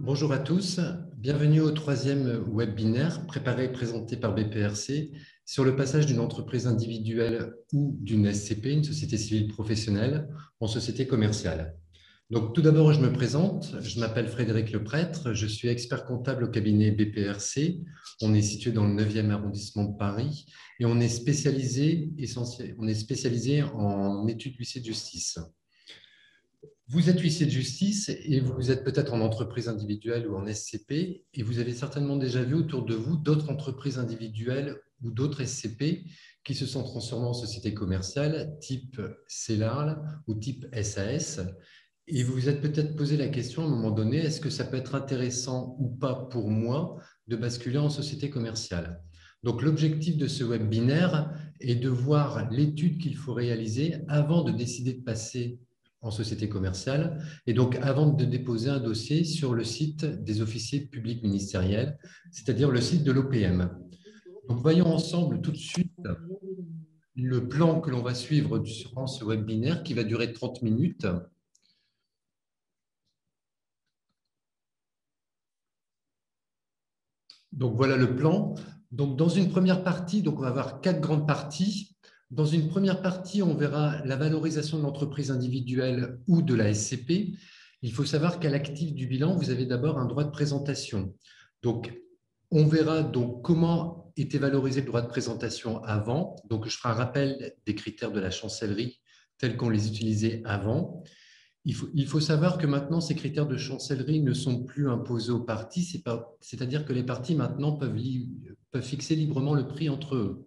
Bonjour à tous, bienvenue au troisième webinaire préparé et présenté par BPRC sur le passage d'une entreprise individuelle ou d'une SCP, une société civile professionnelle, en société commerciale. Donc, tout d'abord, je me présente, je m'appelle Frédéric Leprêtre, je suis expert comptable au cabinet BPRC. On est situé dans le 9e arrondissement de Paris et on est spécialisé en études huissier de justice. Vous êtes huissier de justice et vous êtes peut-être en entreprise individuelle ou en SCP et vous avez certainement déjà vu autour de vous d'autres entreprises individuelles ou d'autres SCP qui se sont transformées en sociétés commerciales type CELARL ou type SAS. Et vous vous êtes peut-être posé la question à un moment donné, est-ce que ça peut être intéressant ou pas pour moi de basculer en société commerciale? Donc l'objectif de ce webinaire est de voir l'étude qu'il faut réaliser avant de décider de passer en société commerciale et donc avant de déposer un dossier sur le site des officiers publics ministériels, c'est-à-dire le site de l'OPM. Donc voyons ensemble tout de suite le plan que l'on va suivre durant ce webinaire qui va durer 30 minutes. Donc voilà le plan. Donc dans une première partie, on va avoir 4 grandes parties. Dans une première partie, on verra la valorisation de l'entreprise individuelle ou de la SCP. Il faut savoir qu'à l'actif du bilan, vous avez d'abord un droit de présentation. Donc on verra donc comment était valorisé le droit de présentation avant. Donc je ferai un rappel des critères de la chancellerie tels qu'on les utilisait avant. Il faut savoir que maintenant, ces critères de chancellerie ne sont plus imposés aux parties, c'est-à-dire que les parties maintenant peuvent fixer librement le prix entre eux.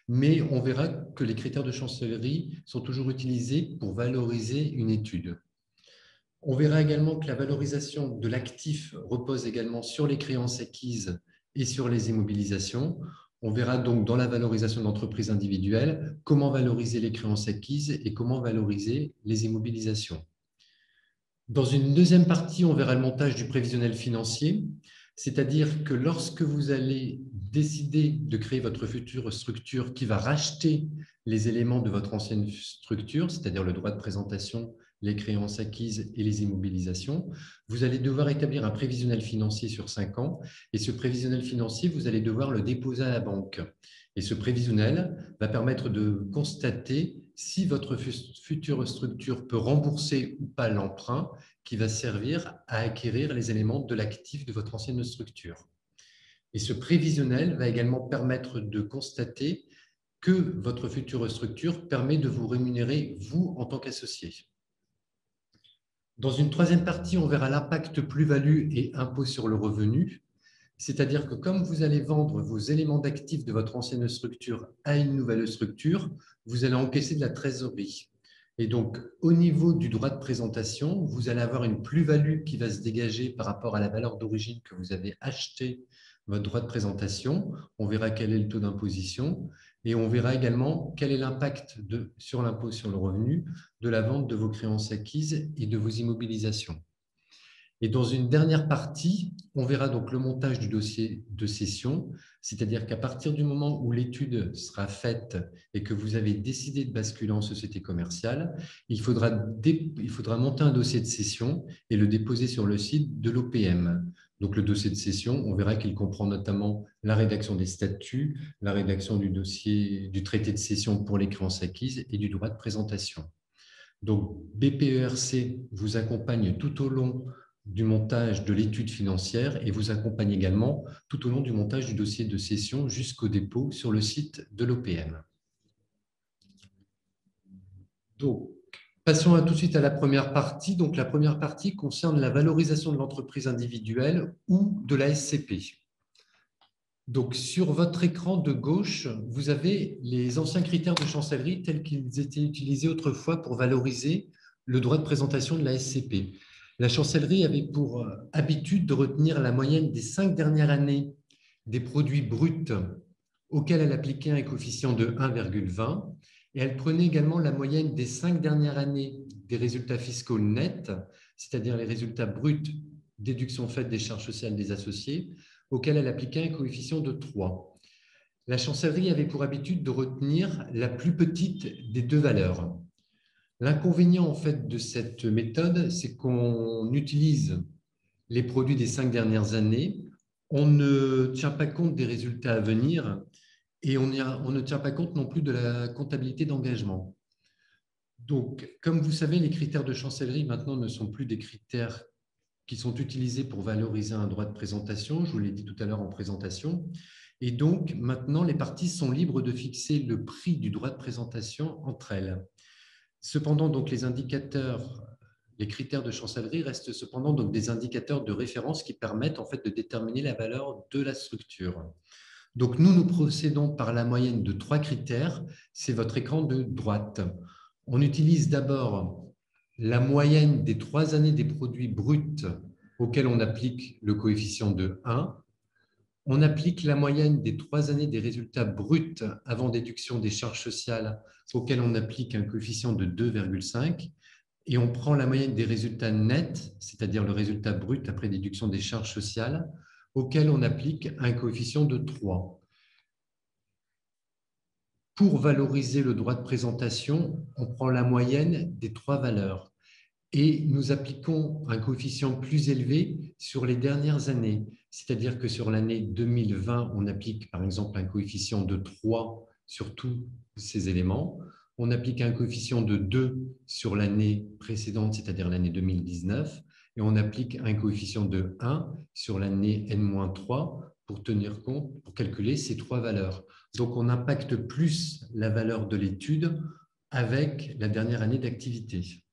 Mais on verra que les critères de chancellerie sont toujours utilisés pour valoriser une étude. On verra également que la valorisation de l'actif repose également sur les créances acquises et sur les immobilisations. On verra donc dans la valorisation d'entreprises individuelles comment valoriser les créances acquises et comment valoriser les immobilisations. Dans une deuxième partie, on verra le montage du prévisionnel financier, c'est-à-dire que lorsque vous allez décider de créer votre future structure qui va racheter les éléments de votre ancienne structure, c'est-à-dire le droit de présentation, les créances acquises et les immobilisations, vous allez devoir établir un prévisionnel financier sur 5 ans et ce prévisionnel financier, vous allez devoir le déposer à la banque. Et ce prévisionnel va permettre de constater si votre future structure peut rembourser ou pas l'emprunt qui va servir à acquérir les éléments de l'actif de votre ancienne structure. Et ce prévisionnel va également permettre de constater que votre future structure permet de vous rémunérer, vous, en tant qu'associé. Dans une troisième partie, on verra l'impact plus-value et impôt sur le revenu. C'est-à-dire que comme vous allez vendre vos éléments d'actifs de votre ancienne structure à une nouvelle structure, vous allez encaisser de la trésorerie. Et donc, au niveau du droit de présentation, vous allez avoir une plus-value qui va se dégager par rapport à la valeur d'origine que vous avez acheté votre droit de présentation. On verra quel est le taux d'imposition et on verra également quel est l'impact sur l'impôt sur le revenu de la vente de vos créances acquises et de vos immobilisations. Et dans une dernière partie, on verra donc le montage du dossier de cession, c'est-à-dire qu'à partir du moment où l'étude sera faite et que vous avez décidé de basculer en société commerciale, il faudra monter un dossier de cession et le déposer sur le site de l'OPM. Donc le dossier de cession, on verra qu'il comprend notamment la rédaction des statuts, la rédaction du dossier du traité de cession pour les créances acquises et du droit de présentation. Donc BPERC vous accompagne tout au long du montage de l'étude financière et vous accompagne également tout au long du montage du dossier de cession jusqu'au dépôt sur le site de l'OPM. Donc, passons tout de suite à la première partie. Donc, la première partie concerne la valorisation de l'entreprise individuelle ou de la SCP. Donc, sur votre écran de gauche, vous avez les anciens critères de chancellerie tels qu'ils étaient utilisés autrefois pour valoriser le droit de présentation de la SCP. La chancellerie avait pour habitude de retenir la moyenne des 5 dernières années des produits bruts auxquels elle appliquait un coefficient de 1,20 et elle prenait également la moyenne des 5 dernières années des résultats fiscaux nets, c'est-à-dire les résultats bruts, déduction faite des charges sociales des associés, auquel elle appliquait un coefficient de 3. La chancellerie avait pour habitude de retenir la plus petite des deux valeurs. L'inconvénient en fait de cette méthode, c'est qu'on utilise les produits des 5 dernières années, on ne tient pas compte des résultats à venir et on ne tient pas compte non plus de la comptabilité d'engagement. Donc, comme vous savez, les critères de chancellerie maintenant ne sont plus des critères qui sont utilisés pour valoriser un droit de présentation, je vous l'ai dit tout à l'heure en présentation. Et donc, maintenant, les parties sont libres de fixer le prix du droit de présentation entre elles. Cependant, donc, les critères de chancellerie restent cependant donc des indicateurs de référence qui permettent en fait de déterminer la valeur de la structure. Donc, nous procédons par la moyenne de 3 critères. C'est votre écran de droite. On utilise d'abord la moyenne des 3 années des produits bruts auxquels on applique le coefficient de 1. On applique la moyenne des 3 années des résultats bruts avant déduction des charges sociales auxquels on applique un coefficient de 2,5. Et on prend la moyenne des résultats nets, c'est-à-dire le résultat brut après déduction des charges sociales, auquel on applique un coefficient de 3. Pour valoriser le droit de présentation, on prend la moyenne des 3 valeurs et nous appliquons un coefficient plus élevé sur les dernières années. C'est-à-dire que sur l'année 2020, on applique par exemple un coefficient de 3 sur tous ces éléments. On applique un coefficient de 2 sur l'année précédente, c'est-à-dire l'année 2019, et on applique un coefficient de 1 sur l'année N-3 pour tenir compte, pour calculer ces 3 valeurs. Donc, on impacte plus la valeur de l'étude avec la dernière année d'activité.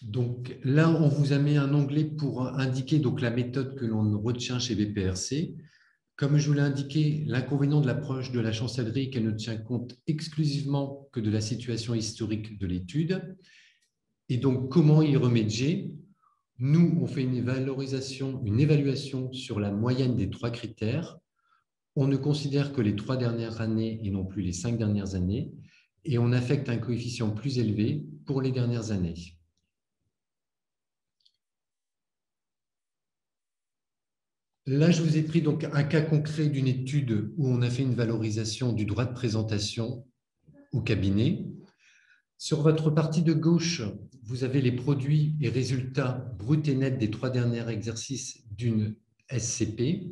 Donc là, on vous a mis un onglet pour indiquer donc, la méthode que l'on retient chez BPRC. Comme je vous l'ai indiqué, l'inconvénient de l'approche de la chancellerie est qu'elle ne tient compte exclusivement que de la situation historique de l'étude. Et donc, comment y remédier? Nous, on fait une évaluation sur la moyenne des 3 critères. On ne considère que les 3 dernières années et non plus les 5 dernières années. Et on affecte un coefficient plus élevé pour les dernières années. Là, je vous ai pris donc un cas concret d'une étude où on a fait une valorisation du droit de présentation au cabinet. Sur votre partie de gauche, vous avez les produits et résultats bruts et nets des 3 derniers exercices d'une SCP.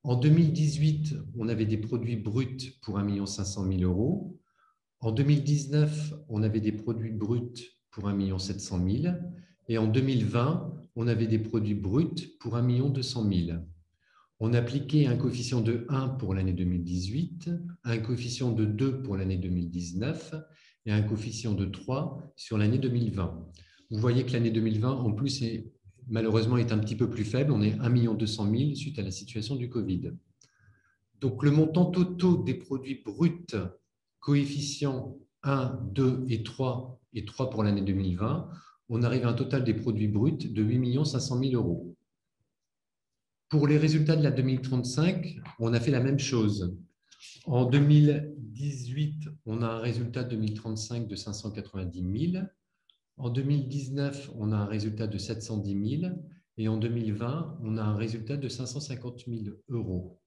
En 2018, on avait des produits bruts pour 1 500 000 €. En 2019, on avait des produits bruts pour 1 700 000 €. Et en 2020, on avait des produits bruts pour 1 200 000 €. On appliquait un coefficient de 1 pour l'année 2018, un coefficient de 2 pour l'année 2019 et un coefficient de 3 sur l'année 2020. Vous voyez que l'année 2020, en plus, malheureusement, est un petit peu plus faible. On est 1 200 000 suite à la situation du Covid. Donc, le montant total des produits bruts, coefficient 1, 2 et 3 pour l'année 2020, on arrive à un total des produits bruts de 8 500 000 €. Pour les résultats de la 2035, on a fait la même chose. En 2018, on a un résultat 2035 de 590 000. En 2019, on a un résultat de 710 000. Et en 2020, on a un résultat de 550 000 €.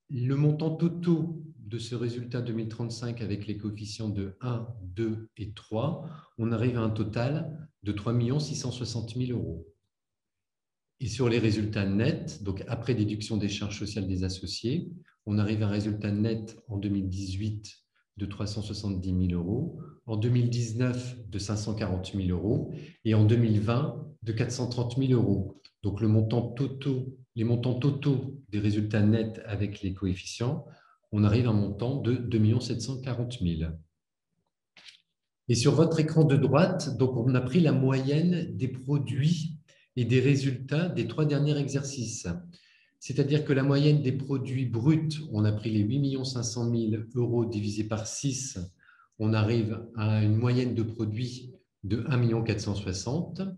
Le montant total de ce résultat 2035 avec les coefficients de 1, 2 et 3, on arrive à un total de 3 660 000 €. Et sur les résultats nets, donc après déduction des charges sociales des associés, on arrive à un résultat net en 2018 de 370 000 €, en 2019 de 540 000 € et en 2020 de 430 000 €. Donc les montants totaux des résultats nets avec les coefficients, on arrive à un montant de 2 740 000 €. Et sur votre écran de droite, donc on a pris la moyenne des produits et des résultats des 3 derniers exercices. C'est-à-dire que la moyenne des produits bruts, on a pris les 8 500 000 € divisé par 6, on arrive à une moyenne de produits de 1 460 000 €.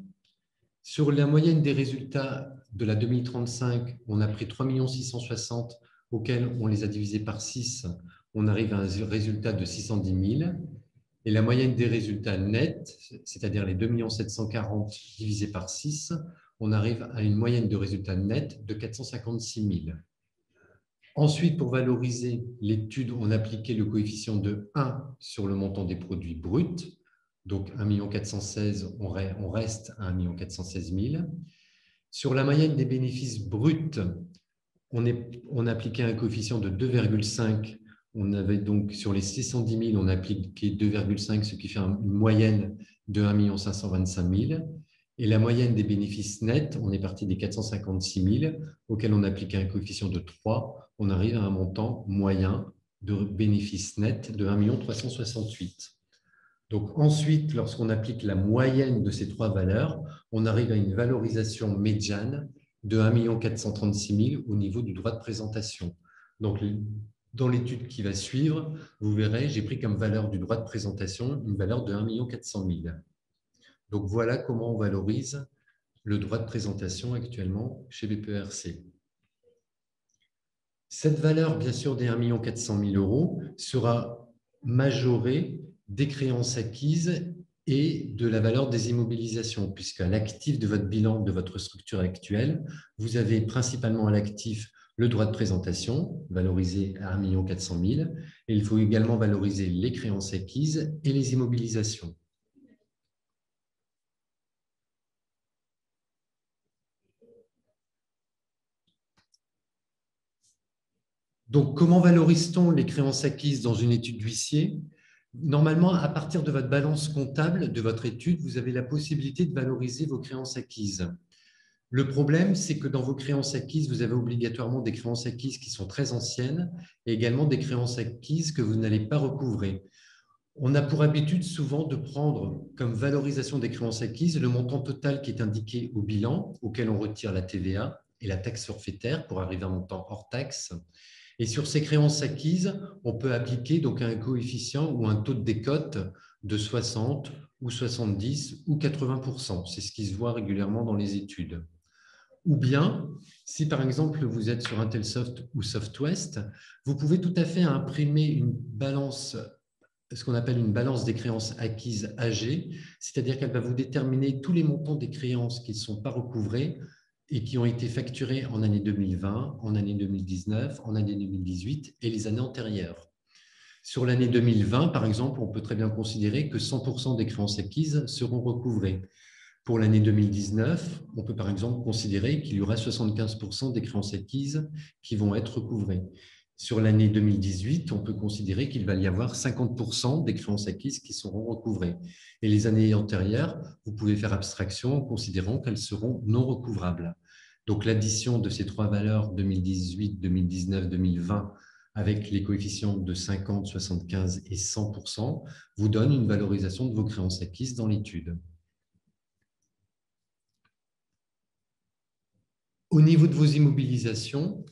Sur la moyenne des résultats de la 2035, on a pris 3 660 000 auxquels on les a divisés par 6, on arrive à un résultat de 610 000. Et la moyenne des résultats nets, c'est-à-dire les 2 740 000 divisés par 6, on arrive à une moyenne de résultats nets de 456 000. Ensuite, pour valoriser l'étude, on appliquait le coefficient de 1 sur le montant des produits bruts. Donc 1 416 000, on reste à 1 416 000. Sur la moyenne des bénéfices bruts, on appliquait un coefficient de 2,5. On avait donc sur les 610 000, on appliquait 2,5, ce qui fait une moyenne de 1 525 000. Et la moyenne des bénéfices nets, on est parti des 456 000, auquel on appliquait un coefficient de 3. On arrive à un montant moyen de bénéfices nets de 1 368 000. Donc ensuite, lorsqu'on applique la moyenne de ces trois valeurs, on arrive à une valorisation médiane de 1 436 000 au niveau du droit de présentation. Donc, dans l'étude qui va suivre, vous verrez, j'ai pris comme valeur du droit de présentation une valeur de 1 400 000. Donc, voilà comment on valorise le droit de présentation actuellement chez BPERC. Cette valeur, bien sûr, des 1 400 000 euros sera majorée des créances acquises et de la valeur des immobilisations, puisqu'à l'actif de votre bilan de votre structure actuelle, vous avez principalement à l'actif le droit de présentation, valorisé à 1 400 000, et il faut également valoriser les créances acquises et les immobilisations. Donc, comment valorise-t-on les créances acquises dans une étude d'huissier? Normalement, à partir de votre balance comptable de votre étude, vous avez la possibilité de valoriser vos créances acquises. Le problème, c'est que dans vos créances acquises, vous avez obligatoirement des créances acquises qui sont très anciennes et également des créances acquises que vous n'allez pas recouvrer. On a pour habitude souvent de prendre comme valorisation des créances acquises le montant total qui est indiqué au bilan, auquel on retire la TVA et la taxe forfaitaire pour arriver à un montant hors taxe. Et sur ces créances acquises, on peut appliquer donc un coefficient ou un taux de décote de 60 ou 70 ou 80%. C'est ce qui se voit régulièrement dans les études. Ou bien, si par exemple vous êtes sur Intelsoft ou SoftWest, vous pouvez tout à fait imprimer une balance, ce qu'on appelle une balance des créances acquises AG, c'est-à-dire qu'elle va vous déterminer tous les montants des créances qui ne sont pas recouvrées et qui ont été facturées en année 2020, en année 2019, en année 2018 et les années antérieures. Sur l'année 2020, par exemple, on peut très bien considérer que 100% des créances acquises seront recouvrées. Pour l'année 2019, on peut par exemple considérer qu'il y aura 75% des créances acquises qui vont être recouvrées. Sur l'année 2018, on peut considérer qu'il va y avoir 50% des créances acquises qui seront recouvrées. Et les années antérieures, vous pouvez faire abstraction en considérant qu'elles seront non recouvrables. Donc l'addition de ces trois valeurs 2018, 2019, 2020 avec les coefficients de 50, 75 et 100% vous donne une valorisation de vos créances acquises dans l'étude. Au niveau de vos immobilisations,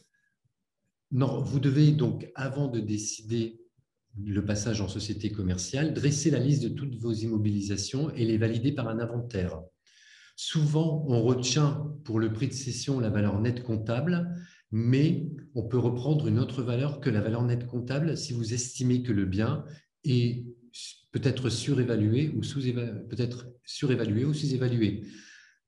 vous devez donc, avant de décider le passage en société commerciale, dresser la liste de toutes vos immobilisations et les valider par un inventaire. Souvent, on retient pour le prix de cession la valeur nette comptable, mais on peut reprendre une autre valeur que la valeur nette comptable si vous estimez que le bien est peut-être surévalué ou sous-évalué.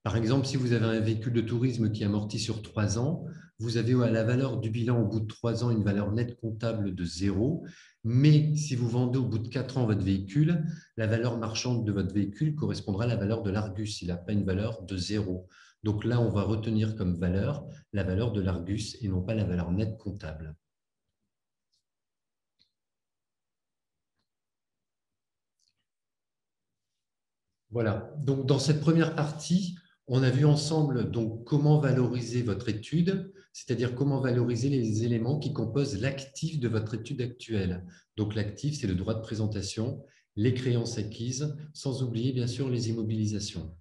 Par exemple, si vous avez un véhicule de tourisme qui amortit sur 3 ans, vous avez à la valeur du bilan au bout de 3 ans une valeur nette comptable de 0. Mais si vous vendez au bout de 4 ans votre véhicule, la valeur marchande de votre véhicule correspondra à la valeur de l'Argus. Il n'a pas une valeur de 0. Donc là, on va retenir comme valeur la valeur de l'Argus et non pas la valeur nette comptable. Voilà. Donc dans cette première partie, on a vu ensemble donc, comment valoriser votre étude, c'est-à-dire comment valoriser les éléments qui composent l'actif de votre étude actuelle. Donc l'actif, c'est le droit de présentation, les créances acquises, sans oublier bien sûr les immobilisations.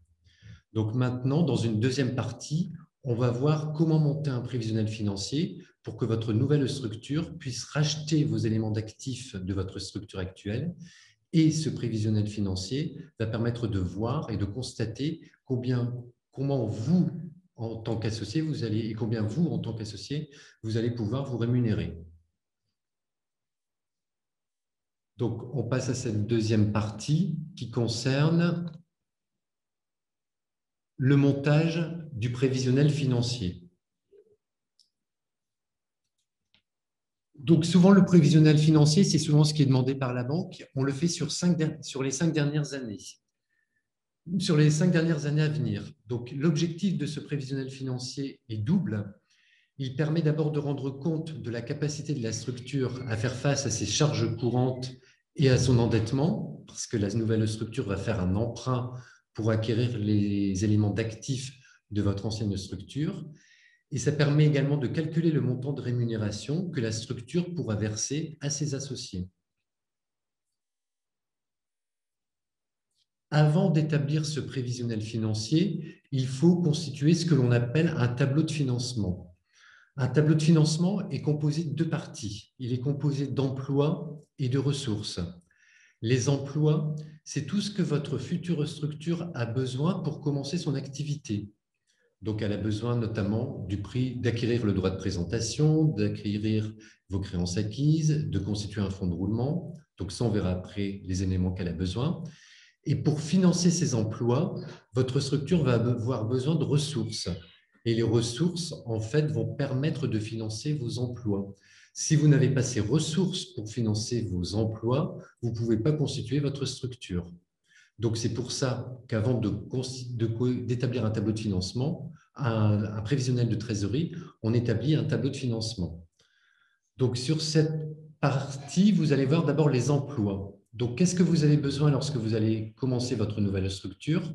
Donc maintenant, dans une deuxième partie, on va voir comment monter un prévisionnel financier pour que votre nouvelle structure puisse racheter vos éléments d'actifs de votre structure actuelle. Et ce prévisionnel financier va permettre de voir et de constater comment vous, en tant qu'associé, et combien vous, en tant qu'associé, vous allez pouvoir vous rémunérer. Donc, on passe à cette deuxième partie qui concerne le montage du prévisionnel financier. Donc, souvent, le prévisionnel financier, c'est souvent ce qui est demandé par la banque. On le fait sur les 5 dernières années. Sur les 5 dernières années à venir. Donc, l'objectif de ce prévisionnel financier est double. Il permet d'abord de rendre compte de la capacité de la structure à faire face à ses charges courantes et à son endettement, parce que la nouvelle structure va faire un emprunt pour acquérir les éléments d'actifs de votre ancienne structure. Et ça permet également de calculer le montant de rémunération que la structure pourra verser à ses associés. Avant d'établir ce prévisionnel financier, il faut constituer ce que l'on appelle un tableau de financement. Un tableau de financement est composé de deux parties. Il est composé d'emplois et de ressources. Les emplois, c'est tout ce que votre future structure a besoin pour commencer son activité. Donc, elle a besoin notamment du prix d'acquérir le droit de présentation, d'acquérir vos créances acquises, de constituer un fonds de roulement. Donc, ça, on verra après les éléments qu'elle a besoin. Et pour financer ces emplois, votre structure va avoir besoin de ressources. Et les ressources, en fait, vont permettre de financer vos emplois. Si vous n'avez pas ces ressources pour financer vos emplois, vous ne pouvez pas constituer votre structure. Donc, c'est pour ça qu'avant d'établir un tableau de financement, un prévisionnel de trésorerie, on établit un tableau de financement. Donc, sur cette partie, vous allez voir d'abord les emplois. Donc, qu'est-ce que vous avez besoin lorsque vous allez commencer votre nouvelle structure?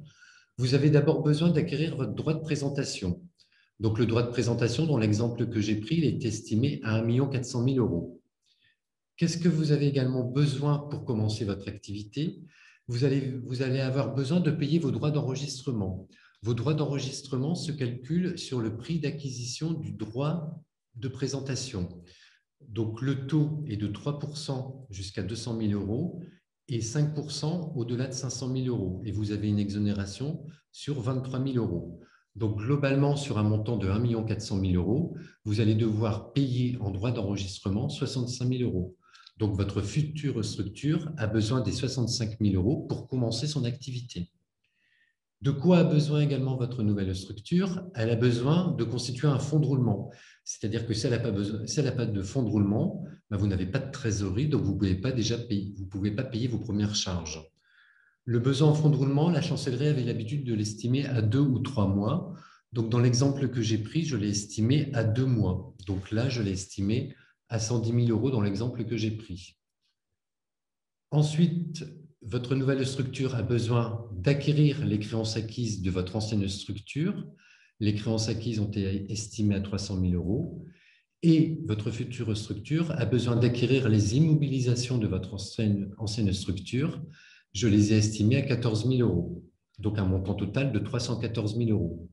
Vous avez d'abord besoin d'acquérir votre droit de présentation. Donc, le droit de présentation, dans l'exemple que j'ai pris, il est estimé à 1 400 000 euros. Qu'est-ce que vous avez également besoin pour commencer votre activité? Vous allez avoir besoin de payer vos droits d'enregistrement. Vos droits d'enregistrement se calculent sur le prix d'acquisition du droit de présentation. Donc, le taux est de 3% jusqu'à 200 000 euros et 5% au-delà de 500 000 euros. Et vous avez une exonération sur 23 000 euros. Donc, globalement, sur un montant de 1 400 000 euros, vous allez devoir payer en droit d'enregistrement 65 000 euros. Donc, votre future structure a besoin des 65 000 euros pour commencer son activité. De quoi a besoin également votre nouvelle structure? Elle a besoin de constituer un fonds de roulement. C'est-à-dire que si elle n'a pas de fonds de roulement, ben vous n'avez pas de trésorerie, donc vous ne pouvez pas déjà payer, vous pouvez pas payer vos premières charges. Le besoin en fonds de roulement, la chancellerie avait l'habitude de l'estimer à 2 ou 3 mois. Donc, dans l'exemple que j'ai pris, je l'ai estimé à 2 mois. Donc là, je l'ai estimé à 110 000 euros dans l'exemple que j'ai pris. Ensuite, votre nouvelle structure a besoin d'acquérir les créances acquises de votre ancienne structure. Les créances acquises ont été estimées à 300 000 euros. Et votre future structure a besoin d'acquérir les immobilisations de votre ancienne structure. Je les ai estimées à 14 000 euros. Donc, un montant total de 314 000 euros.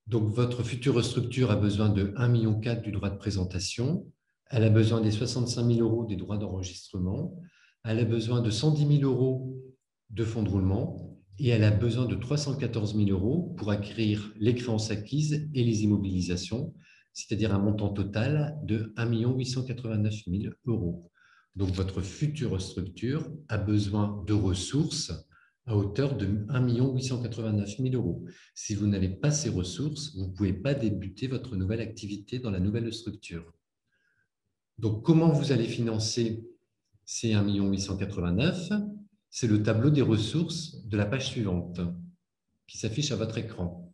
Donc, votre future structure a besoin de 1,4 million du droit de présentation. Elle a besoin des 65 000 euros des droits d'enregistrement. Elle a besoin de 110 000 euros de fonds de roulement et elle a besoin de 314 000 euros pour acquérir les créances acquises et les immobilisations, c'est-à-dire un montant total de 1 889 000 euros. Donc, votre future structure a besoin de ressources à hauteur de 1 889 000 euros. Si vous n'avez pas ces ressources, vous ne pouvez pas débuter votre nouvelle activité dans la nouvelle structure. Donc, comment vous allez financer ces 1 889 000? C'est le tableau des ressources de la page suivante qui s'affiche à votre écran.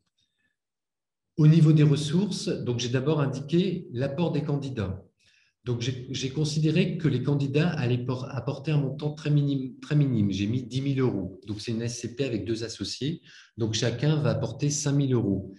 Au niveau des ressources, donc j'ai d'abord indiqué l'apport des candidats. Donc, j'ai considéré que les candidats allaient apporter un montant très minime. J'ai mis 10 000 euros. Donc, c'est une SCP avec 2 associés. Donc, chacun va apporter 5 000 euros.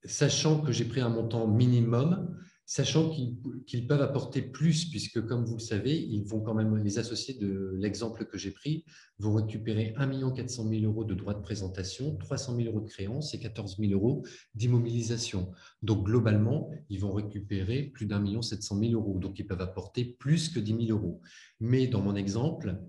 Sachant que j'ai pris un montant minimum, sachant qu'ils peuvent apporter plus, puisque, comme vous le savez, ils vont quand même, les associés de l'exemple que j'ai pris vont récupérer 1 400 000 euros de droits de présentation, 300 000 euros de créances et 14 000 euros d'immobilisation. Donc, globalement, ils vont récupérer plus d'1 700 000 euros. Donc, ils peuvent apporter plus que 10 000 euros. Mais dans mon exemple,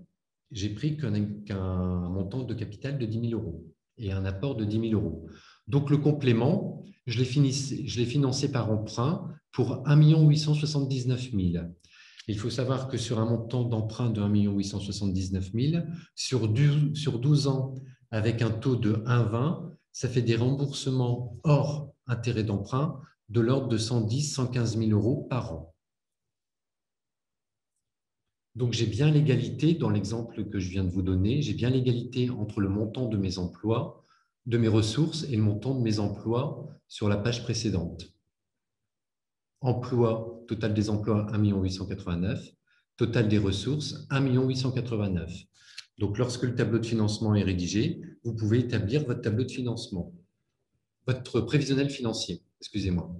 j'ai pris qu'un montant de capital de 10 000 euros et un apport de 10 000 euros. Donc, le complément, je l'ai financé par emprunt pour 1 879 000. Il faut savoir que sur un montant d'emprunt de 1 879 000, sur 12 ans, avec un taux de 1,20, ça fait des remboursements hors intérêt d'emprunt de l'ordre de 110 000 à 115 000 euros par an. Donc, j'ai bien l'égalité, dans l'exemple que je viens de vous donner, j'ai bien l'égalité entre le montant de mes emplois, de mes ressources et le montant de mes emplois sur la page précédente. Emploi, total des emplois 1 889 000, total des ressources 1 889 000. Donc, lorsque le tableau de financement est rédigé, vous pouvez établir votre tableau de financement, votre prévisionnel financier, excusez-moi.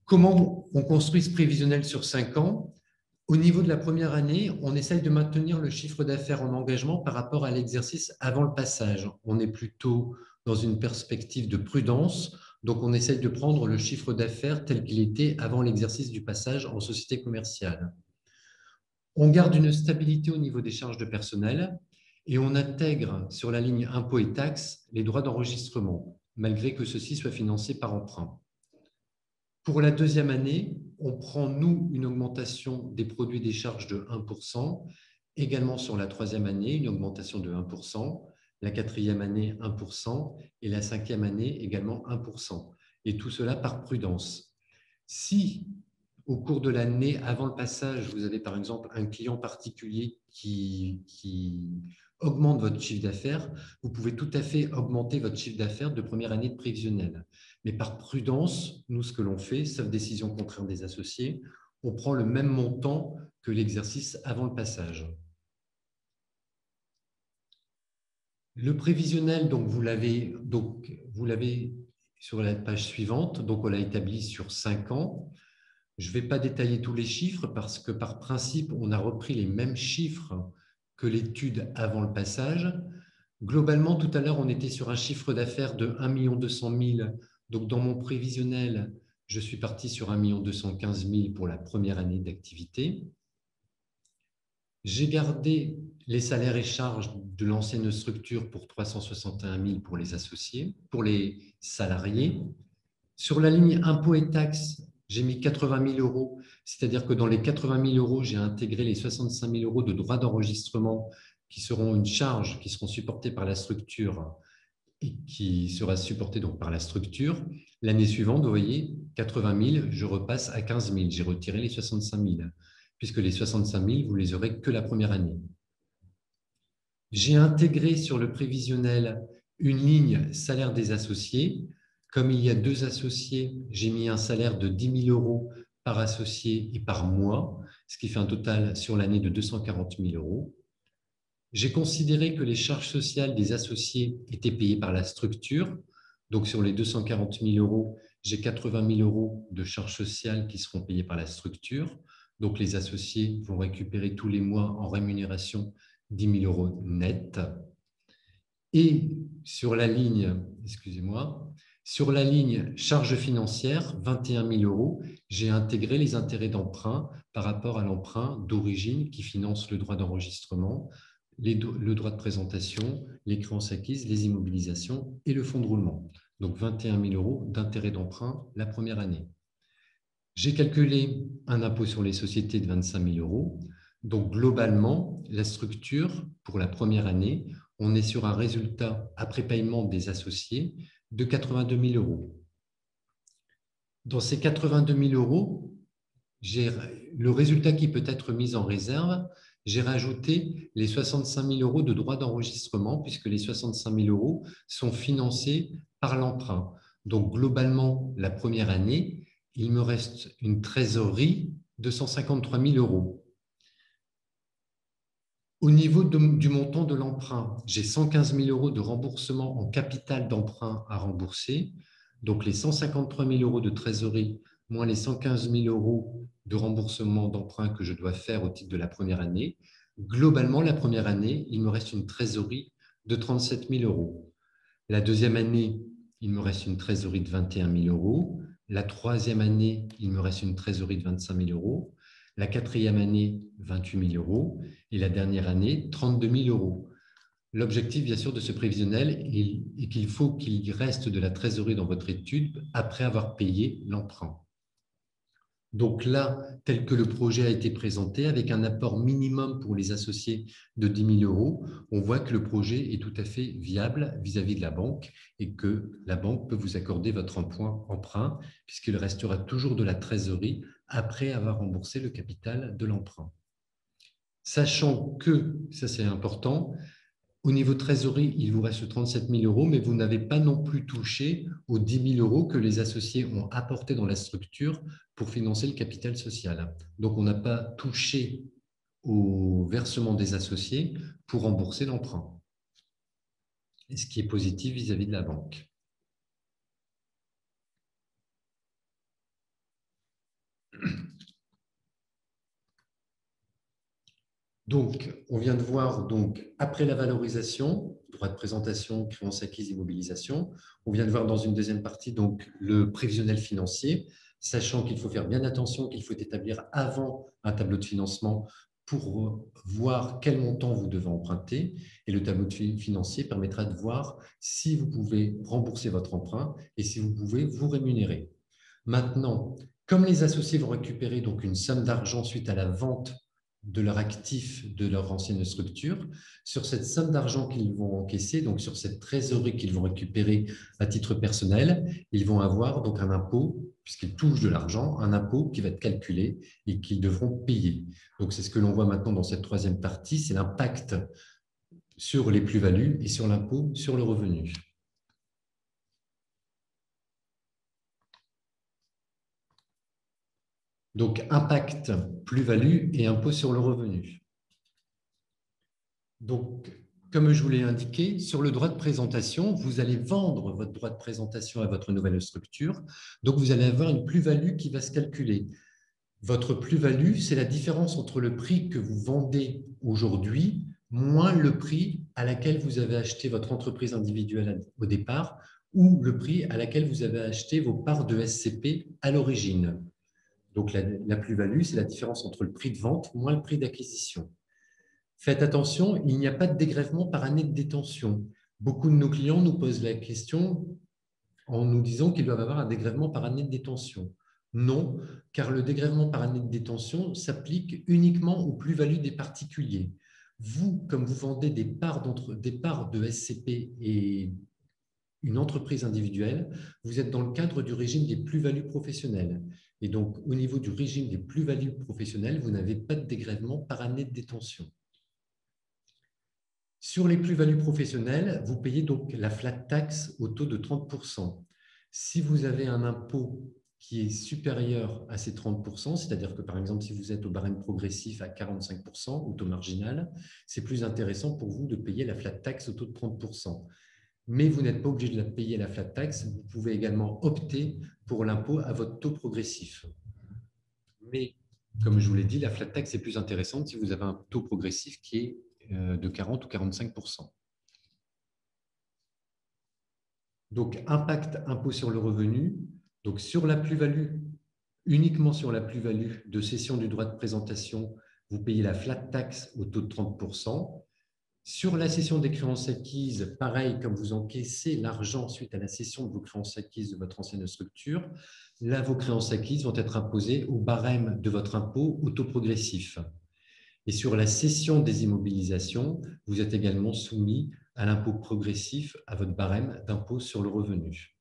Comment on construit ce prévisionnel sur 5 ans? Au niveau de la première année, on essaye de maintenir le chiffre d'affaires en engagement par rapport à l'exercice avant le passage. On est plutôt dans une perspective de prudence, donc on essaye de prendre le chiffre d'affaires tel qu'il était avant l'exercice du passage en société commerciale. On garde une stabilité au niveau des charges de personnel et on intègre sur la ligne impôts et taxes les droits d'enregistrement, malgré que ceux-ci soient financés par emprunt. Pour la deuxième année, on prend, nous, une augmentation des produits et des charges de 1%, également sur la troisième année, une augmentation de 1%, la quatrième année, 1%, et la cinquième année, également 1%. Et tout cela par prudence. Si, au cours de l'année, avant le passage, vous avez par exemple un client particulier qui augmente votre chiffre d'affaires, vous pouvez tout à fait augmenter votre chiffre d'affaires de première année de prévisionnel. Mais par prudence, nous, ce que l'on fait, sauf décision contraire des associés, on prend le même montant que l'exercice avant le passage. Le prévisionnel, donc vous l'avez sur la page suivante, donc on l'a établi sur 5 ans. Je ne vais pas détailler tous les chiffres parce que par principe, on a repris les mêmes chiffres que l'étude avant le passage. Globalement, tout à l'heure, on était sur un chiffre d'affaires de 1 200 000. Donc, dans mon prévisionnel, je suis parti sur 1 215 000 pour la première année d'activité. J'ai gardé les salaires et charges de l'ancienne structure pour 361 000 pour les associés, pour les salariés. Sur la ligne impôts et taxes, j'ai mis 80 000 euros, c'est-à-dire que dans les 80 000 euros, j'ai intégré les 65 000 euros de droits d'enregistrement qui seront une charge, qui seront supportés par la structure et qui sera supportée donc par la structure. L'année suivante, vous voyez, 80 000, je repasse à 15 000. J'ai retiré les 65 000, puisque les 65 000, vous les aurez que la première année. J'ai intégré sur le prévisionnel une ligne salaire des associés. Comme il y a 2 associés, j'ai mis un salaire de 10 000 euros par associé et par mois, ce qui fait un total sur l'année de 240 000 euros. J'ai considéré que les charges sociales des associés étaient payées par la structure. Donc, sur les 240 000 euros, j'ai 80 000 euros de charges sociales qui seront payées par la structure. Donc, les associés vont récupérer tous les mois en rémunération 10 000 euros net. Et sur la ligne, sur la ligne charges financières, 21 000 euros, j'ai intégré les intérêts d'emprunt par rapport à l'emprunt d'origine qui finance le droit d'enregistrement, le droit de présentation, les créances acquises, les immobilisations et le fonds de roulement. Donc 21 000 euros d'intérêt d'emprunt la première année. J'ai calculé un impôt sur les sociétés de 25 000 euros. Donc globalement, la structure, pour la première année, on est sur un résultat après paiement des associés de 82 000 euros. Dans ces 82 000 euros, le résultat qui peut être mis en réserve, j'ai rajouté les 65 000 euros de droits d'enregistrement, puisque les 65 000 euros sont financés par l'emprunt. Donc, globalement, la première année, il me reste une trésorerie de 153 000 euros. Au niveau du montant de l'emprunt, j'ai 115 000 euros de remboursement en capital d'emprunt à rembourser. Donc, les 153 000 euros de trésorerie moins les 115 000 euros de remboursement d'emprunt que je dois faire au titre de la première année. Globalement, la première année, il me reste une trésorerie de 37 000 euros. La deuxième année, il me reste une trésorerie de 21 000 euros. La troisième année, il me reste une trésorerie de 25 000 euros. La quatrième année, 28 000 euros. Et la dernière année, 32 000 euros. L'objectif, bien sûr, de ce prévisionnel est qu'il faut qu'il reste de la trésorerie dans votre étude après avoir payé l'emprunt. Donc là, tel que le projet a été présenté, avec un apport minimum pour les associés de 10 000 euros, on voit que le projet est tout à fait viable vis-à-vis de la banque et que la banque peut vous accorder votre emprunt puisqu'il restera toujours de la trésorerie après avoir remboursé le capital de l'emprunt. Sachant que, ça c'est important, au niveau trésorerie, il vous reste 37 000 euros, mais vous n'avez pas non plus touché aux 10 000 euros que les associés ont apportés dans la structure pour financer le capital social. Donc, on n'a pas touché au versement des associés pour rembourser l'emprunt, ce qui est positif vis-à-vis de la banque. Donc, on vient de voir, donc, après la valorisation, droit de présentation, créance acquise, immobilisation, on vient de voir dans une deuxième partie donc, le prévisionnel financier, sachant qu'il faut faire bien attention, qu'il faut établir avant un tableau de financement pour voir quel montant vous devez emprunter. Et le tableau financier permettra de voir si vous pouvez rembourser votre emprunt et si vous pouvez vous rémunérer. Maintenant, comme les associés vont récupérer donc une somme d'argent suite à la vente de leur actif de leur ancienne structure, sur cette somme d'argent qu'ils vont encaisser, donc sur cette trésorerie qu'ils vont récupérer à titre personnel, ils vont avoir donc un impôt, puisqu'ils touchent de l'argent, un impôt qui va être calculé et qu'ils devront payer. Donc c'est ce que l'on voit maintenant dans cette troisième partie, c'est l'impact sur les plus-values et sur l'impôt sur le revenu. Donc, impact, plus-value et impôt sur le revenu. Donc, comme je vous l'ai indiqué, sur le droit de présentation, vous allez vendre votre droit de présentation à votre nouvelle structure. Donc, vous allez avoir une plus-value qui va se calculer. Votre plus-value, c'est la différence entre le prix que vous vendez aujourd'hui moins le prix à laquelle vous avez acheté votre entreprise individuelle au départ ou le prix à laquelle vous avez acheté vos parts de SCP à l'origine. Donc, la plus-value, c'est la différence entre le prix de vente moins le prix d'acquisition. Faites attention, il n'y a pas de dégrèvement par année de détention. Beaucoup de nos clients nous posent la question en nous disant qu'ils doivent avoir un dégrèvement par année de détention. Non, car le dégrèvement par année de détention s'applique uniquement aux plus-values des particuliers. Vous, comme vous vendez des parts de SCP et une entreprise individuelle, vous êtes dans le cadre du régime des plus-values professionnelles. Et donc, au niveau du régime des plus-values professionnelles, vous n'avez pas de dégrèvement par année de détention. Sur les plus-values professionnelles, vous payez donc la flat tax au taux de 30%. Si vous avez un impôt qui est supérieur à ces 30%, c'est-à-dire que par exemple, si vous êtes au barème progressif à 45%, au taux marginal, c'est plus intéressant pour vous de payer la flat tax au taux de 30%. Mais vous n'êtes pas obligé de payer la flat tax, vous pouvez également opter pour l'impôt à votre taux progressif. Mais comme je vous l'ai dit, la flat tax est plus intéressante si vous avez un taux progressif qui est de 40 ou 45%. Donc, impact impôt sur le revenu. Donc, sur la plus-value, uniquement sur la plus-value de cession du droit de présentation, vous payez la flat tax au taux de 30%. Sur la cession des créances acquises, pareil, comme vous encaissez l'argent suite à la cession de vos créances acquises de votre ancienne structure, là, vos créances acquises vont être imposées au barème de votre impôt au taux progressif. Et sur la cession des immobilisations, vous êtes également soumis à l'impôt progressif à votre barème d'impôt sur le revenu.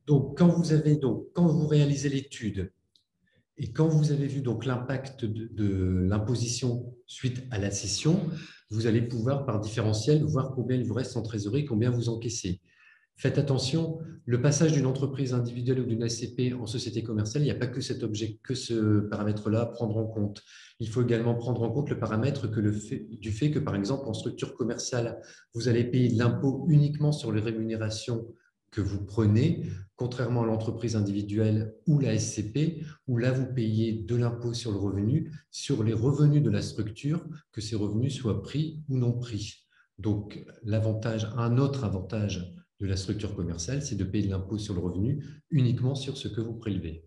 Donc, quand vous réalisez l'étude et quand vous avez vu l'impact de l'imposition suite à la cession, vous allez pouvoir, par différentiel, voir combien il vous reste en trésorerie, combien vous encaissez. Faites attention, le passage d'une entreprise individuelle ou d'une SCP en société commerciale, il n'y a pas que cet objet, que ce paramètre-là à prendre en compte. Il faut également prendre en compte le paramètre du fait que, par exemple, en structure commerciale, vous allez payer de l'impôt uniquement sur les rémunérations que vous prenez, contrairement à l'entreprise individuelle ou la SCP, où là, vous payez de l'impôt sur le revenu, sur les revenus de la structure, que ces revenus soient pris ou non pris. Donc, un autre avantage de la structure commerciale, c'est de payer de l'impôt sur le revenu uniquement sur ce que vous prélevez.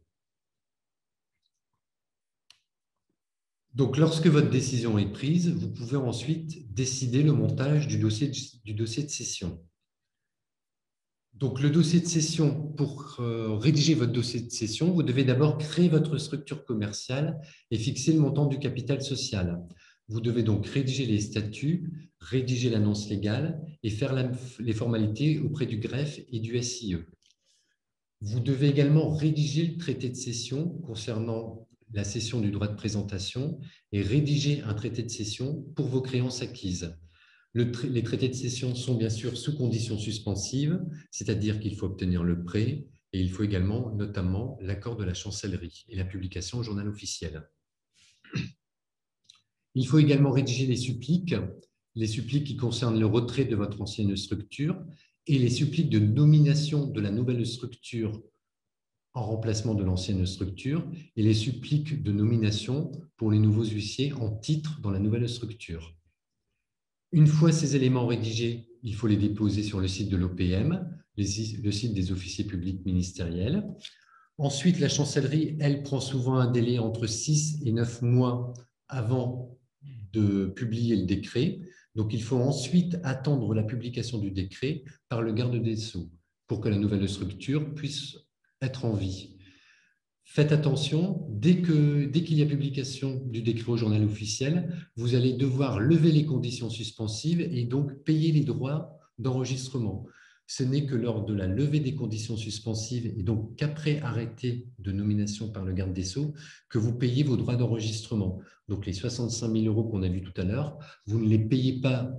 Donc, lorsque votre décision est prise, vous pouvez ensuite décider le montage du dossier de cession. Donc, le dossier de cession, pour rédiger votre dossier de cession, vous devez d'abord créer votre structure commerciale et fixer le montant du capital social. Vous devez donc rédiger les statuts, rédiger l'annonce légale et faire les formalités auprès du greffe et du SIE. Vous devez également rédiger le traité de cession concernant la cession du droit de présentation et rédiger un traité de cession pour vos créances acquises. Les traités de cession sont bien sûr sous conditions suspensives, c'est-à-dire qu'il faut obtenir le prêt et il faut également notamment l'accord de la chancellerie et la publication au journal officiel. Il faut également rédiger les suppliques qui concernent le retrait de votre ancienne structure et les suppliques de nomination de la nouvelle structure en remplacement de l'ancienne structure et les suppliques de nomination pour les nouveaux huissiers en titre dans la nouvelle structure. Une fois ces éléments rédigés, il faut les déposer sur le site de l'OPM, le site des officiers publics ministériels. Ensuite, la chancellerie, elle, prend souvent un délai entre 6 et 9 mois avant de publier le décret. Donc, il faut ensuite attendre la publication du décret par le garde des Sceaux pour que la nouvelle structure puisse être en vie. Faites attention, dès qu'il y a publication du décret au journal officiel, vous allez devoir lever les conditions suspensives et donc payer les droits d'enregistrement. Ce n'est que lors de la levée des conditions suspensives et donc qu'après arrêté de nomination par le garde des Sceaux que vous payez vos droits d'enregistrement. Donc les 65 000 € qu'on a vus tout à l'heure, vous ne les payez pas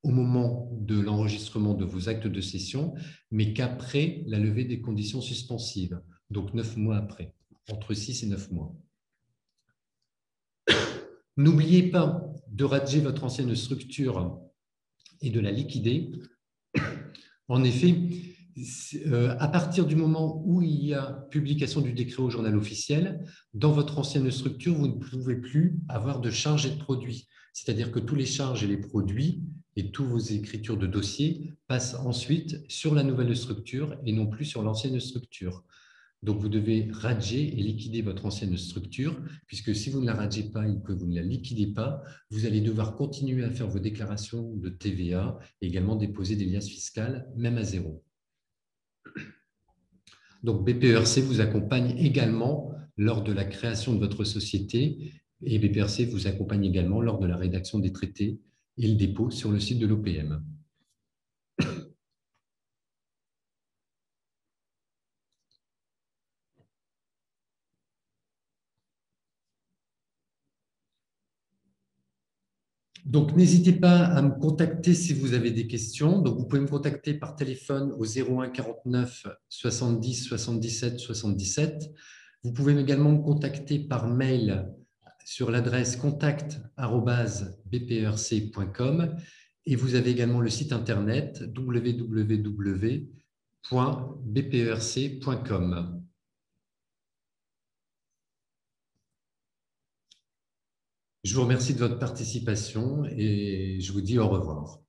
au moment de l'enregistrement de vos actes de cession, mais qu'après la levée des conditions suspensives, donc 9 mois après, entre 6 et 9 mois. N'oubliez pas de radier votre ancienne structure et de la liquider. En effet, à partir du moment où il y a publication du décret au journal officiel, dans votre ancienne structure, vous ne pouvez plus avoir de charges et de produits. C'est-à-dire que tous les charges et les produits et toutes vos écritures de dossier passent ensuite sur la nouvelle structure et non plus sur l'ancienne structure. Donc, vous devez radier et liquider votre ancienne structure, puisque si vous ne la radiez pas et que vous ne la liquidez pas, vous allez devoir continuer à faire vos déclarations de TVA et également déposer des liasses fiscales, même à zéro. Donc, BPERC vous accompagne également lors de la création de votre société et BPERC vous accompagne également lors de la rédaction des traités et le dépôt sur le site de l'OPM. Donc, n'hésitez pas à me contacter si vous avez des questions. Donc, vous pouvez me contacter par téléphone au 01 49 70 77 77. Vous pouvez également me contacter par mail sur l'adresse contact@bprc.com et vous avez également le site internet www.bprc.com. Je vous remercie de votre participation et je vous dis au revoir.